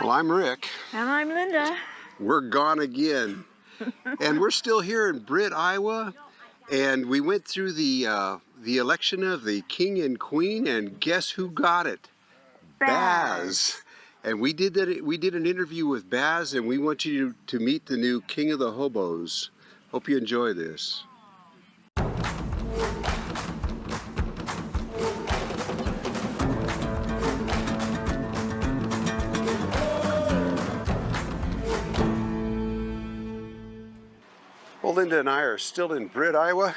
Well, I'm Rick. And I'm Linda. We're gone again. And we're still here in Britt, Iowa. And we went through the election of the king and queen, and guess who got it? Bazz. And we did that. We did an interview with Bazz, and we want you to meet the new King of the Hobos. Hope you enjoy this. Well, Linda and I are still in Britt, Iowa.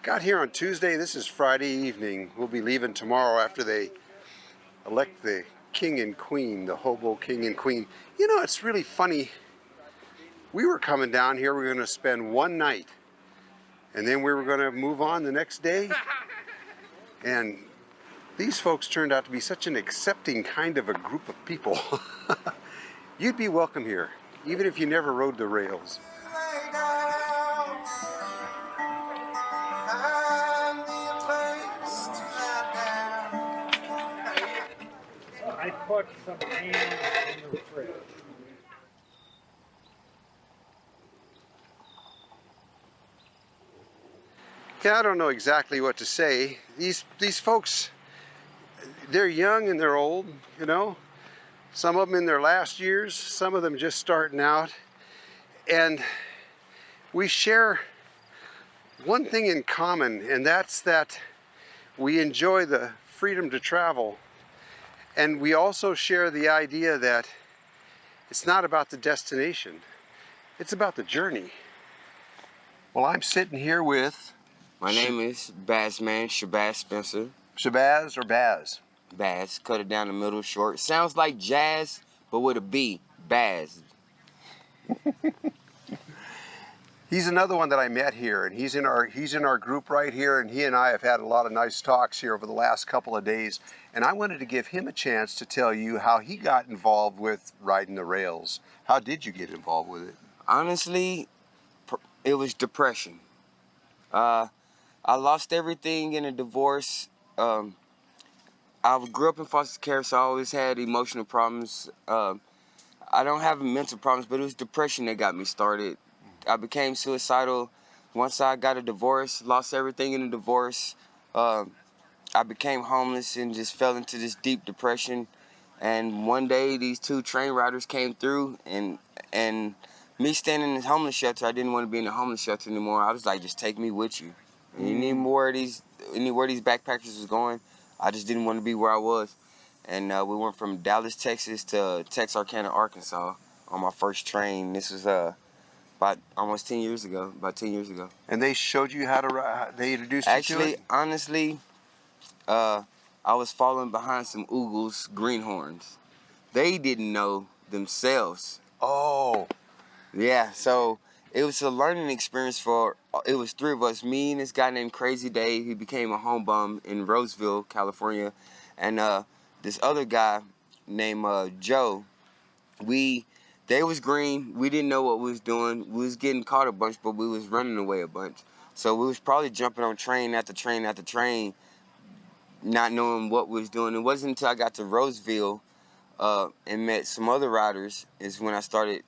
Got here on Tuesday. This is Friday evening. We'll be leaving tomorrow after they elect the king and queen, the hobo king and queen. You know, it's really funny. We were coming down here. We were going to spend one night, and then we were going to move on the next day. And these folks turned out to be such an accepting kind of a group of people. You'd be welcome here, even if you never rode the rails. I put some ham in the fridge. Yeah, I don't know exactly what to say. These folks, they're young and they're old, you know. Some of them in their last years, some of them just starting out. And we share one thing in common, and that's that we enjoy the freedom to travel. And we also share the idea that it's not about the destination, it's about the journey. Well, I'm sitting here with... My name is Bazz, man, Shabazz Spencer. Shabazz or Bazz? Bazz, cut it down the middle short. Sounds like jazz, but with a B, Bazz. He's another one that I met here, and he's in our group right here, and he and I have had a lot of nice talks here over the last couple of days, and I wanted to give him a chance to tell you how he got involved with riding the rails. How did you get involved with it? Honestly, it was depression. I lost everything in a divorce. I grew up in foster care, so I always had emotional problems. I don't have mental problems, but it was depression that got me started. I became suicidal once I got a divorce, lost everything in a divorce. I became homeless and just fell into this deep depression. And one day, these two train riders came through, and me standing in this homeless shelter, I didn't want to be in the homeless shelter anymore. I was like, just take me with you. Anywhere these backpackers was going, I just didn't want to be where I was. And we went from Dallas, Texas to Texarkana, Arkansas on my first train. This was about 10 years ago. And they showed you how to ride, they introduced you to it? Actually, honestly, I was following behind some oogles, greenhorns. They didn't know themselves. Oh. Yeah, so it was a learning experience it was three of us, me and this guy named Crazy Dave. He became a home bum in Roseville, California. And this other guy named Joe, they was green. We didn't know what we was doing. We was getting caught a bunch, but we was running away a bunch. So we was probably jumping on train after train after train, not knowing what we was doing. It wasn't until I got to Roseville and met some other riders is when I started.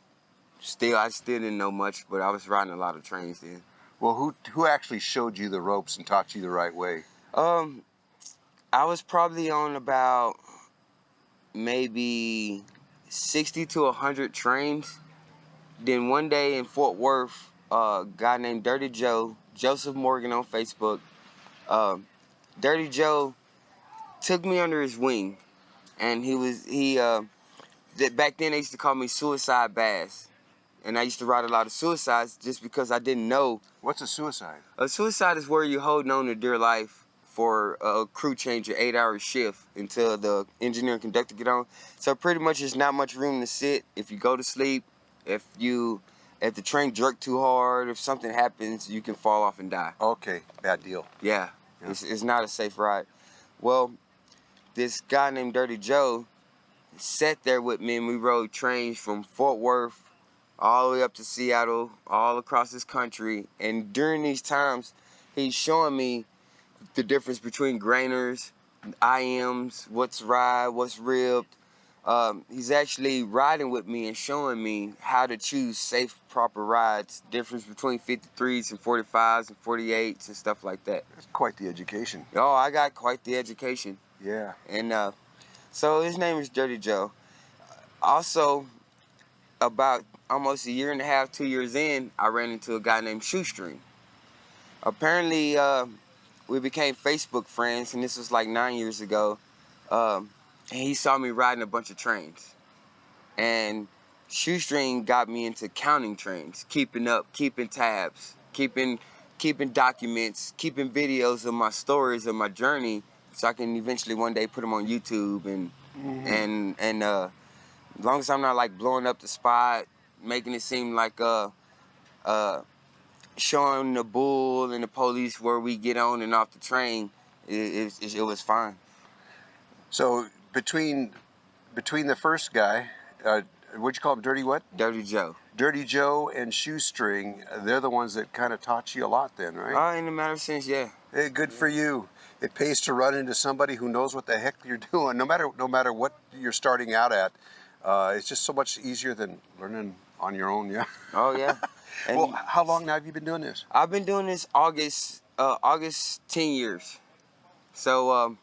I still didn't know much, but I was riding a lot of trains then. Well, who actually showed you the ropes and taught you the right way? I was probably on about maybe 60 to 100 trains. Then one day in Fort Worth, a guy named Dirty Joe, Joseph Morgan on Facebook, Dirty Joe took me under his wing, and back then they used to call me Suicide Bazz. And I used to ride a lot of suicides just because I didn't know. What's a suicide? A suicide is where you're holding on to dear life for a crew change, an 8-hour shift until the engineer and conductor get on. So pretty much there's not much room to sit. If you go to sleep, if the train jerked too hard, if something happens, you can fall off and die. Okay, bad deal. Yeah. It's not a safe ride. Well, this guy named Dirty Joe sat there with me, and we rode trains from Fort Worth all the way up to Seattle, all across this country. And during these times, he's showing me the difference between grainers, IMs, what's ride, what's ribbed, He's actually riding with me and showing me how to choose safe, proper rides, difference between 53s and 45s and 48s and stuff like that. That's quite the education. Oh, I got quite the education. Yeah. And so his name is Dirty Joe. Also, about almost a year and a half, 2 years in, I ran into a guy named Shoestring. Apparently, we became Facebook friends, and this was like 9 years ago. And he saw me riding a bunch of trains. And Shoestring got me into counting trains, keeping up, keeping tabs, keeping documents, keeping videos of my stories of my journey, so I can eventually one day put them on YouTube and as long as I'm not like blowing up the spot, making it seem like showing the bull and the police where we get on and off the train, it was fine. So between the first guy, what'd you call him? Dirty what? Dirty Joe. Dirty Joe and Shoestring, they're the ones that kind of taught you a lot then, right? In a matter of sense, yeah. Hey, good for you. It pays to run into somebody who knows what the heck you're doing, no matter what you're starting out at. It's just so much easier than learning on your own, yeah? Oh, yeah. And well, how long now have you been doing this? I've been doing this August 10 years. So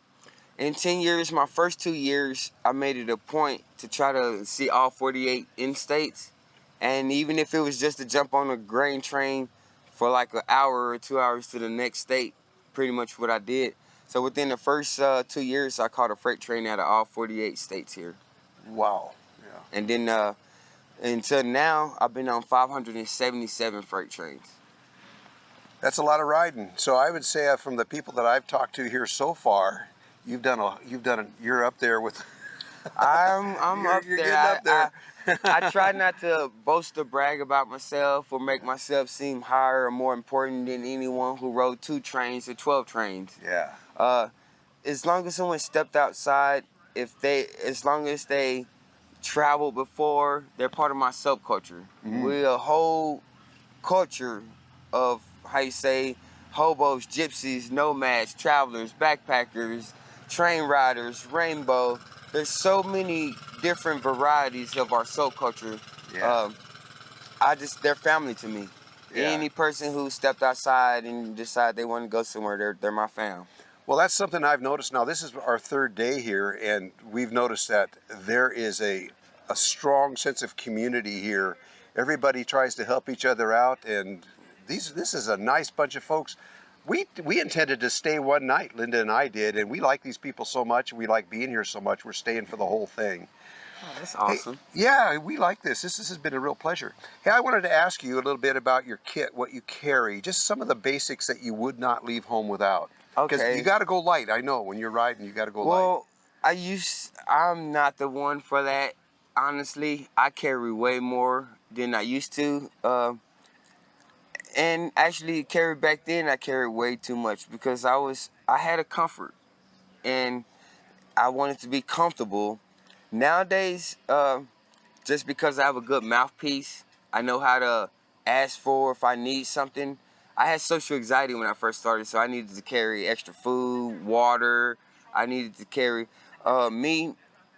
in 10 years, my first 2 years, I made it a point to try to see all 48 in-states. And even if it was just to jump on a grain train for like an hour or 2 hours to the next state, pretty much what I did. So within the first 2 years, I caught a freight train out of all 48 states here. Wow. Yeah. And then until now, I've been on 577 freight trains. That's a lot of riding. So I would say from the people that I've talked to here so far, you're up there with. I'm up you're there. Getting up there. I try not to boast or brag about myself or make myself seem higher or more important than anyone who rode 2 trains or 12 trains. Yeah. As long as someone stepped outside, as long as they traveled before, they're part of my subculture. Mm-hmm. We're a whole culture of, how you say, hobos, gypsies, nomads, travelers, backpackers, train riders, rainbow. There's so many different varieties of our subculture. Yeah. They're family to me. Yeah. Any person who stepped outside and decided they want to go somewhere, they're my fam. Well, that's something I've noticed. Now, this is our 3rd day here, and we've noticed that there is a strong sense of community here. Everybody tries to help each other out, and this is a nice bunch of folks. We intended to stay one night, Linda and I did, and we like these people so much, we like being here so much, we're staying for the whole thing. Oh, that's awesome. Hey, yeah, we like this. This has been a real pleasure. Hey, I wanted to ask you a little bit about your kit, what you carry, just some of the basics that you would not leave home without. Okay. Because you got to go light. I know when you're riding, you got to go light. Well, I'm not the one for that. Honestly, I carry way more than I used to. And actually, back then, I carried way too much because I had a comfort, and I wanted to be comfortable. Nowadays, just because I have a good mouthpiece, I know how to ask for if I need something. I had social anxiety when I first started, so I needed to carry extra food, water. I needed to carry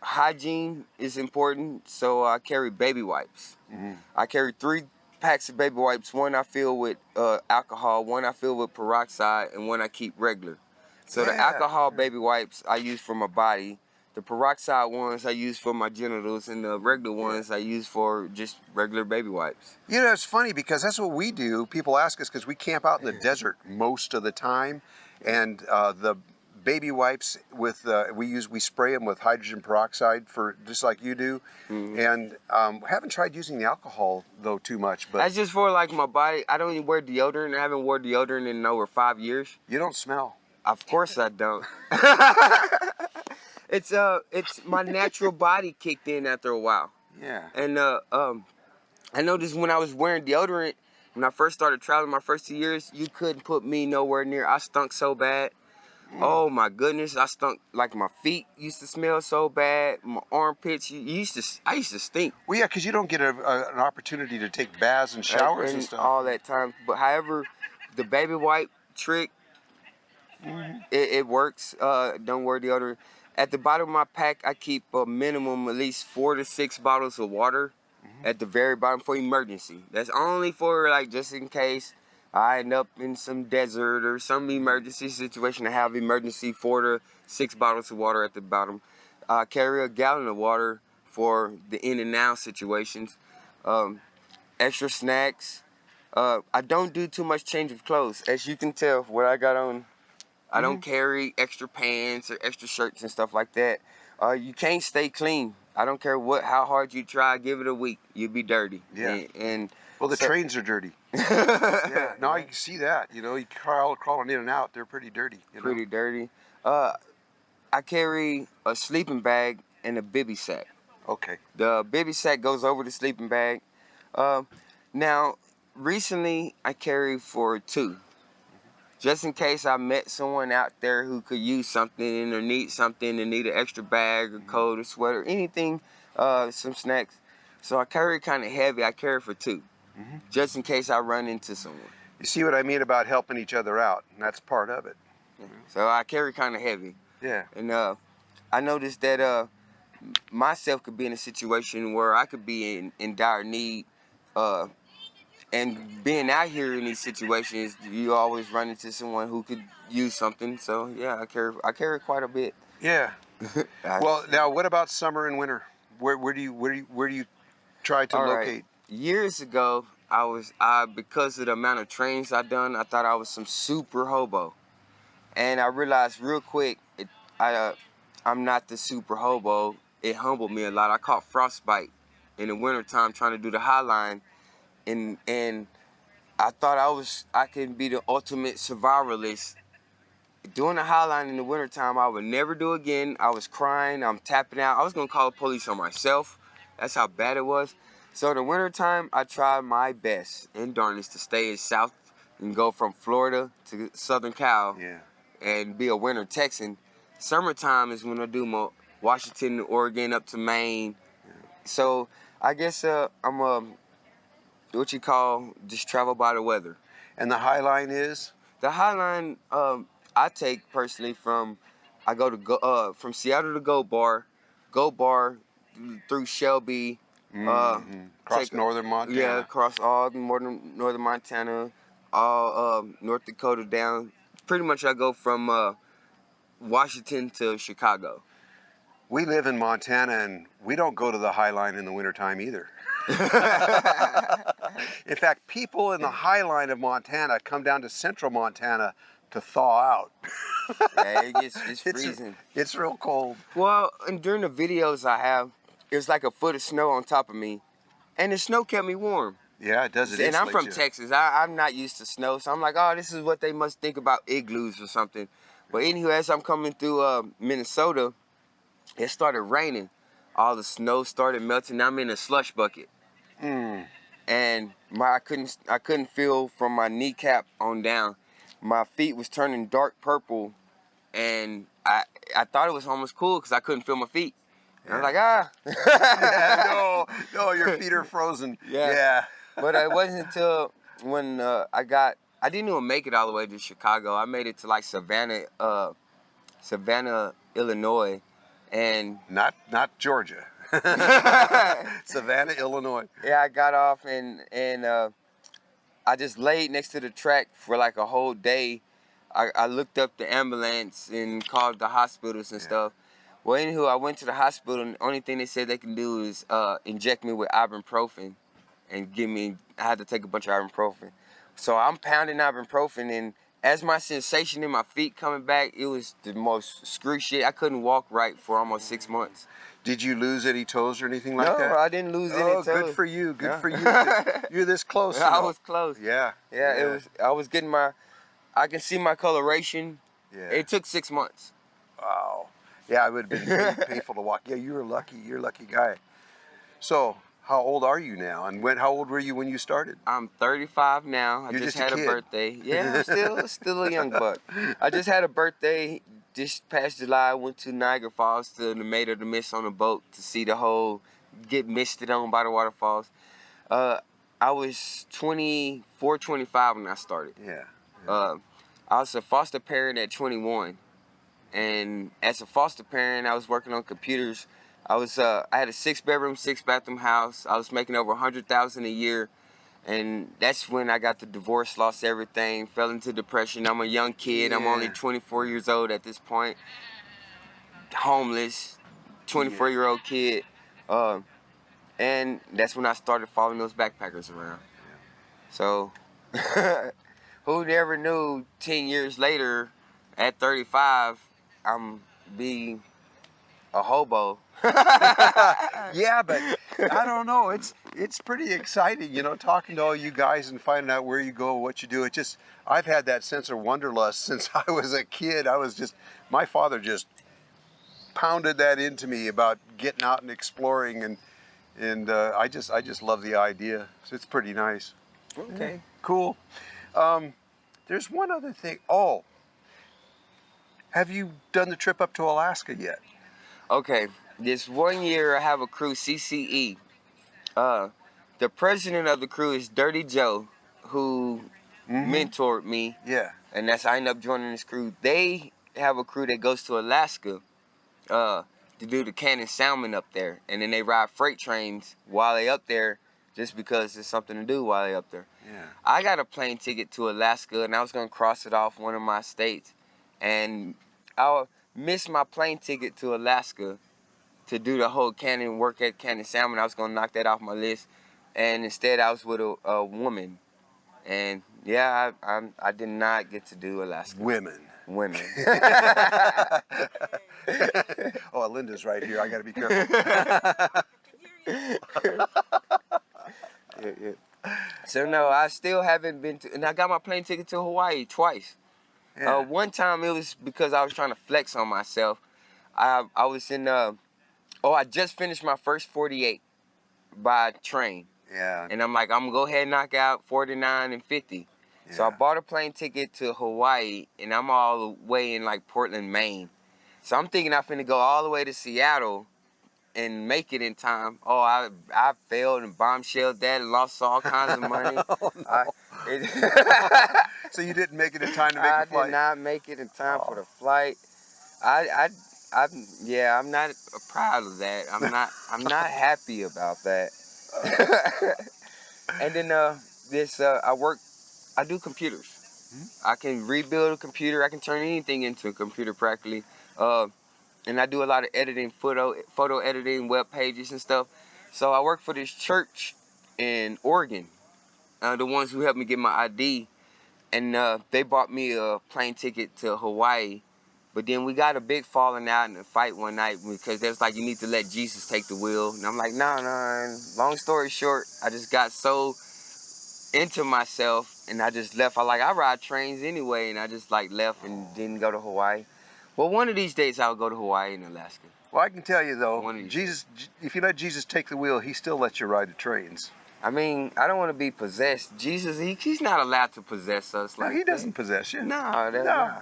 hygiene is important, so I carry baby wipes. Mm-hmm. I carry 3 packs of baby wipes. One I fill with alcohol, one I fill with peroxide, and one I keep regular. So the alcohol baby wipes I use for my body. The peroxide ones I use for my genitals, and the regular ones I use for just regular baby wipes. You know, it's funny because that's what we do. People ask us because we camp out in the desert most of the time, and the baby wipes we spray them with hydrogen peroxide for just like you do. Mm-hmm. And haven't tried using the alcohol though too much. But that's just for like my body. I don't even wear deodorant. I haven't worn deodorant in over 5 years. You don't smell. Of course I don't. It's my natural body kicked in after a while. Yeah. And I noticed when I was wearing deodorant, when I first started traveling my first 2 years, you couldn't put me nowhere near. I stunk so bad. Oh my goodness, I stunk. Like my feet used to smell so bad. My armpits, I used to stink. Well, yeah, because you don't get an opportunity to take baths and showers and stuff all that time. But however, the baby wipe trick, it works. Don't wear deodorant. At the bottom of my pack, I keep a minimum at least 4 to 6 bottles of water at the very bottom for emergency. That's only for like just in case I end up in some desert or some emergency situation. I have emergency 4 to 6 bottles of water at the bottom. I carry a gallon of water for the in and out situations. Extra snacks. I don't do too much change of clothes. As you can tell, what I got on, I don't carry extra pants or extra shirts and stuff like that. You can't stay clean. I don't care how hard you try. Give it a week, you'll be dirty. Yeah. And Well, the so, trains are dirty. Yeah. No, you can see that. You know, you crawling in and out. They're pretty dirty. You know? pretty dirty. I carry a sleeping bag and a bivy sack. Okay. The bivy sack goes over the sleeping bag. Now, recently I carry for 2. Just in case I met someone out there who could use something or need something and need an extra bag or coat or sweater, anything, some snacks. So I carry kind of heavy. I carry for 2, just in case I run into someone. You see what I mean about helping each other out, and that's part of it. So I carry kind of heavy. Yeah. And I noticed that myself could be in a situation where I could be in dire need. And being out here in these situations, you always run into someone who could use something. So yeah, I carry quite a bit. Yeah. Well, now what about summer and winter? Where do you try to All locate? right. Years ago, because of the amount of trainings I done, I thought I was some super hobo, and I realized real quick I'm not the super hobo. It humbled me a lot. I caught frostbite in the wintertime trying to do the high line, and I thought I could be the ultimate survivalist. Doing the high line in the wintertime, I would never do again. I was crying, I'm tapping out. I was gonna call the police on myself. That's how bad it was. So in the wintertime, I tried my best in darkness to stay in South and go from Florida to Southern Cal and be a winter Texan. Summertime is when I do my Washington, Oregon, up to Maine. So I guess I'm what you call just travel by the weather. And the High Line is? The High Line I take personally from from Seattle to Goat Bar through Shelby, Across northern Montana. Yeah, across all northern Montana, all North Dakota down. Pretty much I go from Washington to Chicago. We live in Montana, and we don't go to the High Line in the wintertime either. In fact, people in the High Line of Montana come down to central Montana to thaw out. Yeah, it's freezing. It's real cold. Well, and during the videos I have, there's like a foot of snow on top of me, and the snow kept me warm. Yeah, it does. And I'm from Texas. I'm not used to snow, so I'm like, oh, this is what they must think about igloos or something. But anyway, as I'm coming through Minnesota, it started raining. All the snow started melting. I'm in a slush bucket, and I couldn't feel from my kneecap on down. My feet was turning dark purple, and I thought it was almost cool because I couldn't feel my feet. And I was like, Yeah, no, your feet are frozen. Yeah. But it wasn't until when I didn't even make it all the way to Chicago. I made it to like Savannah, Illinois, and not Georgia. Savannah, Illinois. Yeah, I got off and I just laid next to the track for like a whole day. I looked up the ambulance and called the hospitals and stuff. Well, anywho, I went to the hospital, and the only thing they said they can do is inject me with ibuprofen and I had to take a bunch of ibuprofen. So I'm pounding ibuprofen, and as my sensation in my feet coming back, it was the most excruciating. I couldn't walk right for almost 6 months. Did you lose any toes or anything like that? No, I didn't lose any toes. Oh, good for you. Good for you. You're this close. I was close. Yeah. Yeah, I was getting I can see my coloration. Yeah. It took 6 months. Wow. Yeah, it would have been painful to walk. Yeah, you were lucky. You're a lucky guy. So, how old are you now? And how old were you when you started? I'm 35 now. I just had a birthday. Yeah, I'm still a young buck. I just had a birthday this past July. I went to Niagara Falls to the Maid of the Mist on a boat to see get misted on by the waterfalls. I was 24, 25 when I started. Yeah. I was a foster parent at 21. And as a foster parent, I was working on computers. I had a 6-bedroom, 6-bathroom house. I was making over $100,000 a year. And that's when I got the divorce, lost everything, fell into depression. I'm a young kid. Yeah. I'm only 24 years old at this point. Homeless, 24-year-old kid. And that's when I started following those backpackers around. So, who never knew 10 years later, at 35, I'm being a hobo. Yeah, but I don't know. It's pretty exciting, you know, talking to all you guys and finding out where you go, what you do. I've had that sense of wanderlust since I was a kid. My father just pounded that into me about getting out and exploring, and I just love the idea. So it's pretty nice. Okay. Cool. There's one other thing. Oh, have you done the trip up to Alaska yet? Okay. This one year I have a crew, CCE. The president of the crew is Dirty Joe, who mentored me. Yeah. And I ended up joining this crew. They have a crew that goes to Alaska to do the canning salmon up there. And then they ride freight trains while they up there just because there's something to do while they up there. Yeah. I got a plane ticket to Alaska and I was going to cross it off one of my states. And I missed my plane ticket to Alaska to do the whole canning work at canning salmon. I was going to knock that off my list. And instead I was with a woman. And yeah, I did not get to do Alaska. Women. Oh, Linda's right here. I got to be careful. Yeah. So no, I still haven't been to, and I got my plane ticket to Hawaii twice. Yeah. One time it was because I was trying to flex on myself. I was in, I just finished my first 48 by train. Yeah. And I'm like, I'm gonna go ahead and knock out 49 and 50. Yeah. So I bought a plane ticket to Hawaii, and I'm all the way in like Portland, Maine. So I'm thinking I'm finna go all the way to Seattle and make it in time. Oh, I failed and bombshelled that and lost all kinds of money. Oh, no. So you didn't make it in time to make the flight? I did not make it in time for the flight. I'm not proud of that. I'm not happy about that. And then I do computers. I can rebuild a computer. I can turn anything into a computer practically. And I do a lot of editing, photo editing, web pages and stuff. So I work for this church in Oregon, the ones who helped me get my ID. And they bought me a plane ticket to Hawaii. But then we got a big falling out in a fight one night because they was like, you need to let Jesus take the wheel. And I'm like, no. Long story short, I just got so into myself and I just left. I ride trains anyway, and I just left and didn't go to Hawaii. Well, one of these days I'll go to Hawaii and Alaska. Well, I can tell you though, Jesus, if you let Jesus take the wheel, he still lets you ride the trains. I mean, I don't want to be possessed. Jesus, he's not allowed to possess us. No, he doesn't possess you. No.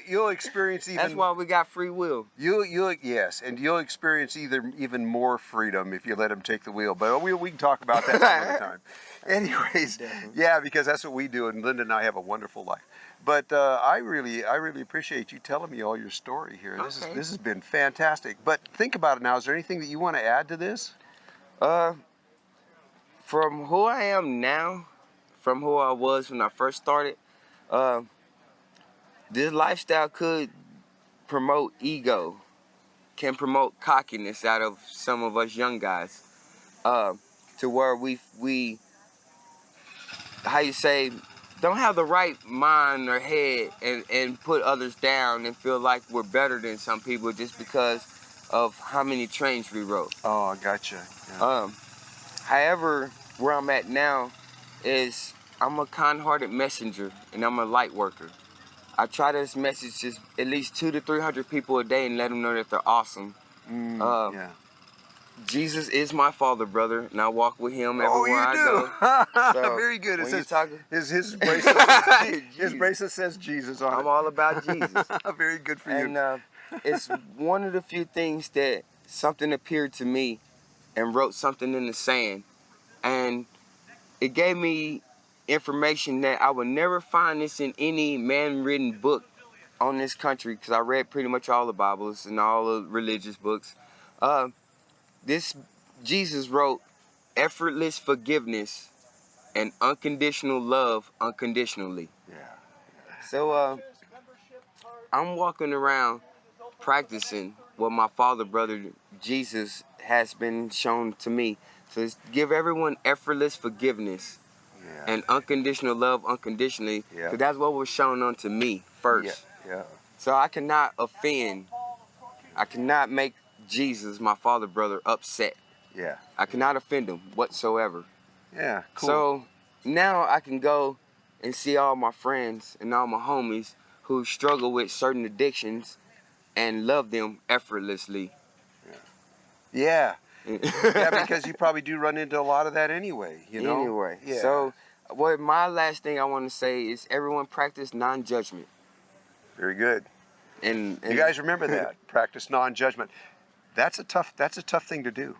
You'll experience even. That's why we got free will. Yes, and you'll experience even more freedom if you let him take the wheel. But we can talk about that some other time. Anyways, yeah, because that's what we do, and Linda and I have a wonderful life. But I really appreciate you telling me all your story here. This has been fantastic. But think about it now. Is there anything that you want to add to this? From who I am now, from who I was when I first started, this lifestyle could promote ego, can promote cockiness out of some of us young guys, to where we don't have the right mind or head and put others down and feel like we're better than some people just because of how many trains we rode. Oh, I gotcha. Yeah. However, where I'm at now is I'm a kind-hearted messenger and I'm a light worker. I try to message just at least 200 to 300 people a day and let them know that they're awesome. Yeah. Jesus is my father, brother, and I walk with him everywhere I go. So very good. It says, his bracelet says Jesus on it. I'm all about Jesus. Very good for you. And it's one of the few things that something appeared to me and wrote something in the sand. And it gave me information that I would never find this in any man-written book on this country, because I read pretty much all the Bibles and all the religious books. This Jesus wrote effortless forgiveness and unconditional love unconditionally. Yeah. So I'm walking around practicing what my father, brother Jesus has been shown to me. So it's give everyone effortless forgiveness and unconditional love unconditionally. Because that's what was shown unto me first. Yeah. So I cannot offend. I cannot make Jesus, my father, brother, upset. Yeah. I cannot offend him whatsoever. Yeah. Cool. So now I can go and see all my friends and all my homies who struggle with certain addictions and love them effortlessly. Yeah. Yeah, because you probably do run into a lot of that anyway, you know? Anyway, Yeah. so what my last thing I want to say is everyone practice non-judgment. Very good. And You guys remember that. Practice non-judgment. That's a tough thing to do.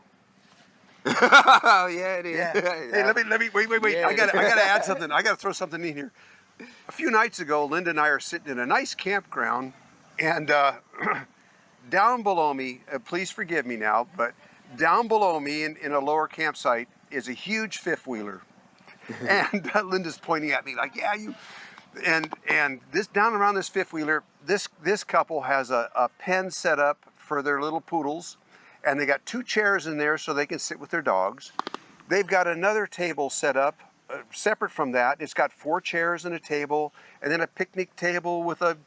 Oh, yeah, it is. Yeah. Hey, let me wait. Yeah. I gotta add something. I gotta throw something in here. A few nights ago, Linda and I are sitting in a nice campground, and down below me, please forgive me now, but down below me in a lower campsite is a huge fifth wheeler. And Linda's pointing at me like, yeah, you, and this down around this fifth wheeler, this couple has a pen set up for their little poodles, and they got 2 chairs in there so they can sit with their dogs. They've got another table set up separate from that. It's got 4 chairs and a table, and then a picnic table with a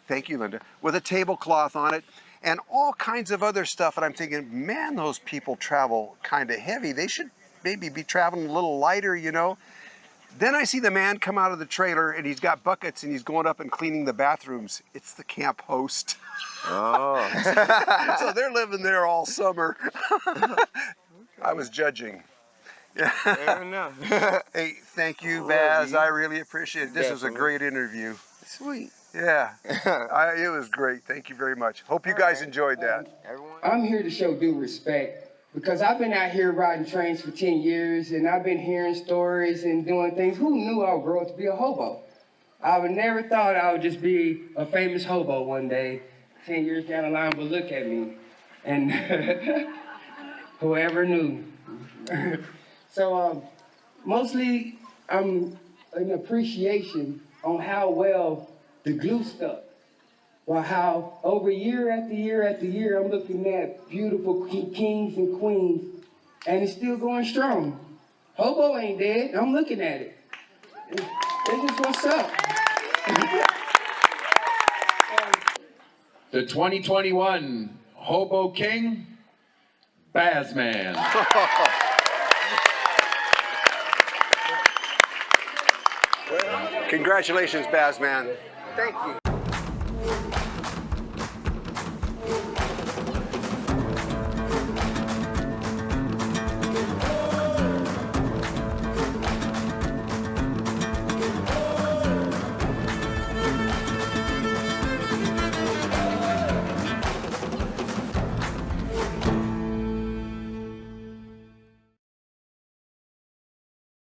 thank you, Linda, with a tablecloth on it, and all kinds of other stuff. And I'm thinking, man, those people travel kind of heavy. They should maybe be traveling a little lighter, you know. Then I see the man come out of the trailer, and he's got buckets, and he's going up and cleaning the bathrooms. It's the camp host. Oh. So they're living there all summer. I was judging. Fair enough. Hey, thank you, Bazz. I really appreciate it. This was a Definitely. great interview. Sweet. Yeah, it was great. Thank you very much. Hope you guys enjoyed that. Everyone. I'm here to show due respect because I've been out here riding trains for 10 years and I've been hearing stories and doing things. Who knew I would grow up to be a hobo? I would never thought I would just be a famous hobo one day, 10 years down the line, but look at me. And whoever knew. So mostly I'm an appreciation on how well the glue stuck. Well, how over year after year after year, I'm looking at beautiful kings and queens, and it's still going strong. Hobo ain't dead. I'm looking at it. This is what's up. The 2021 Hobo King, Bazz Man. Congratulations, Bazz man. Thank you.